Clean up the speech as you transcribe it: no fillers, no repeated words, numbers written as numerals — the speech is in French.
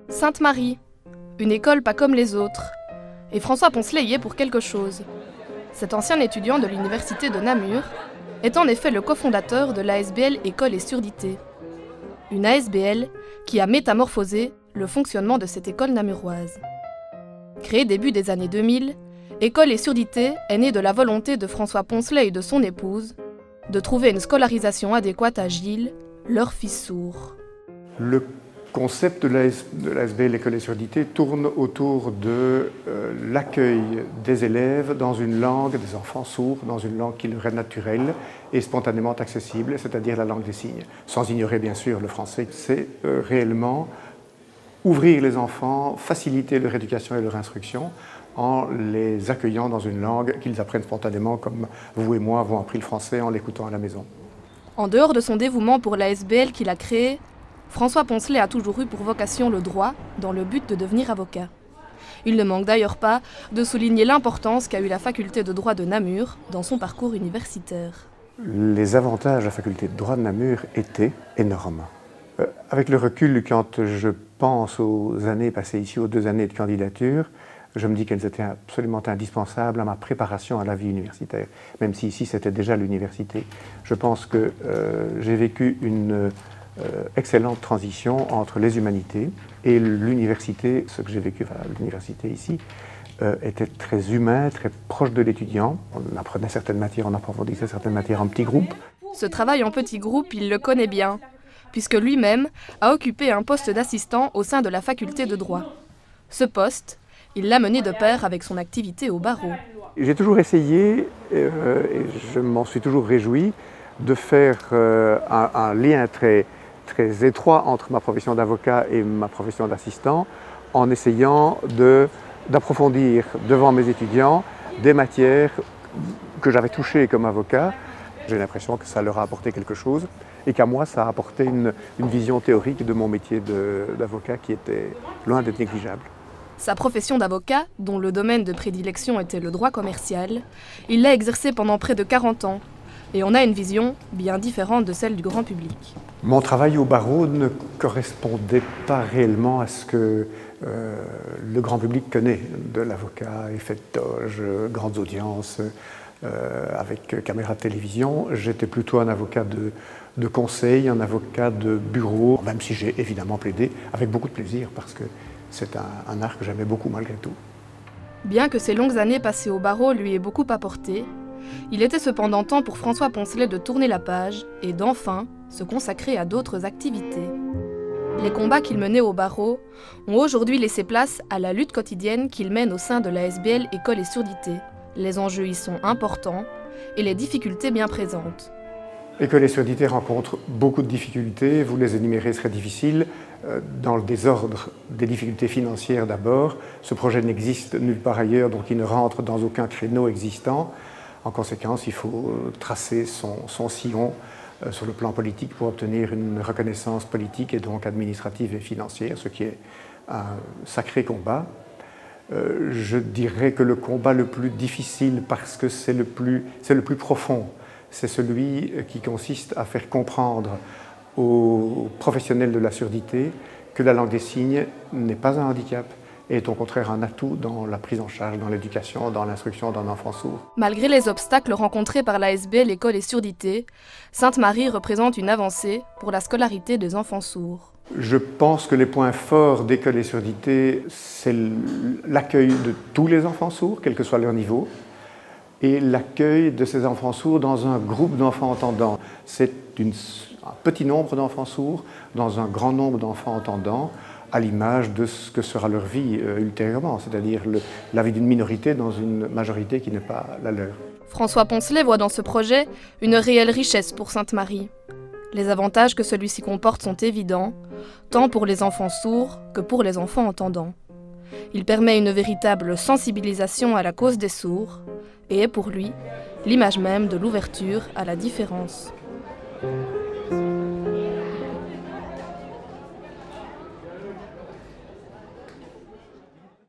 Sainte-Marie, une école pas comme les autres. Et François Poncelet y est pour quelque chose. Cet ancien étudiant de l'université de Namur est en effet le cofondateur de l'ASBL École et Surdité. Une ASBL qui a métamorphosé le fonctionnement de cette école namuroise. Créée début des années 2000, École et Surdité est née de la volonté de François Poncelet et de son épouse de trouver une scolarisation adéquate à Gilles, leur fils sourd. Le concept de l'ASBL École et Surdité tourne autour de l'accueil des élèves dans une langue, des enfants sourds, dans une langue qui leur est naturelle et spontanément accessible, c'est-à-dire la langue des signes. Sans ignorer bien sûr le français. C'est réellement ouvrir les enfants, faciliter leur éducation et leur instruction en les accueillant dans une langue qu'ils apprennent spontanément, comme vous et moi avons appris le français en l'écoutant à la maison. En dehors de son dévouement pour l'ASBL qu'il a créée, François Poncelet a toujours eu pour vocation le droit, dans le but de devenir avocat. Il ne manque d'ailleurs pas de souligner l'importance qu'a eu la faculté de droit de Namur dans son parcours universitaire. Les avantages de la faculté de droit de Namur étaient énormes. Avec le recul, quand je pense aux années passées ici, aux 2 années de candidature, je me dis qu'elles étaient absolument indispensables à ma préparation à la vie universitaire, même si ici c'était déjà l'université. Je pense que j'ai vécu une excellente transition entre les humanités et l'université. Ce que j'ai vécu à l'université ici était très humain, très proche de l'étudiant. On apprenait certaines matières, on approfondissait certaines matières en petits groupes. Ce travail en petits groupes, il le connaît bien, puisque lui-même a occupé un poste d'assistant au sein de la faculté de droit. Ce poste, il l'a mené de pair avec son activité au barreau. J'ai toujours essayé, et je m'en suis toujours réjoui, de faire un lien très étroit entre ma profession d'avocat et ma profession d'assistant, en essayant d'approfondir devant mes étudiants des matières que j'avais touchées comme avocat. J'ai l'impression que ça leur a apporté quelque chose et qu'à moi, ça a apporté une vision théorique de mon métier d'avocat qui était loin d'être négligeable. Sa profession d'avocat, dont le domaine de prédilection était le droit commercial, il l'a exercée pendant près de 40 ans, et on a une vision bien différente de celle du grand public. Mon travail au barreau ne correspondait pas réellement à ce que le grand public connaît de l'avocat, effet de toge, grandes audiences, avec caméra de télévision. J'étais plutôt un avocat de conseil, un avocat de bureau, même si j'ai évidemment plaidé avec beaucoup de plaisir, parce que c'est un art que j'aimais beaucoup malgré tout. Bien que ces longues années passées au barreau lui aient beaucoup apporté, il était cependant temps pour François Poncelet de tourner la page et d'enfin se consacrer à d'autres activités. Les combats qu'il menait au barreau ont aujourd'hui laissé place à la lutte quotidienne qu'il mène au sein de l'ASBL École et Surdité. Les enjeux y sont importants et les difficultés bien présentes. École et Surdité rencontre beaucoup de difficultés, vous les énumérez serait difficile. Dans le désordre des difficultés financières d'abord, ce projet n'existe nulle part ailleurs, donc il ne rentre dans aucun créneau existant. En conséquence, il faut tracer son sillon sur le plan politique pour obtenir une reconnaissance politique et donc administrative et financière, ce qui est un sacré combat. Je dirais que le combat le plus difficile, parce que c'est le plus profond, c'est celui qui consiste à faire comprendre aux professionnels de la surdité que la langue des signes n'est pas un handicap et est au contraire un atout dans la prise en charge, dans l'éducation, dans l'instruction d'un enfant sourd. Malgré les obstacles rencontrés par l'ASBL École et Surdité, Sainte-Marie représente une avancée pour la scolarité des enfants sourds. Je pense que les points forts d'École et Surdité, c'est l'accueil de tous les enfants sourds, quel que soit leur niveau, et l'accueil de ces enfants sourds dans un groupe d'enfants entendants. C'est un petit nombre d'enfants sourds dans un grand nombre d'enfants entendants, à l'image de ce que sera leur vie ultérieurement, c'est-à-dire la vie d'une minorité dans une majorité qui n'est pas la leur. François Poncelet voit dans ce projet une réelle richesse pour Sainte-Marie. Les avantages que celui-ci comporte sont évidents, tant pour les enfants sourds que pour les enfants entendants. Il permet une véritable sensibilisation à la cause des sourds et est pour lui l'image même de l'ouverture à la différence.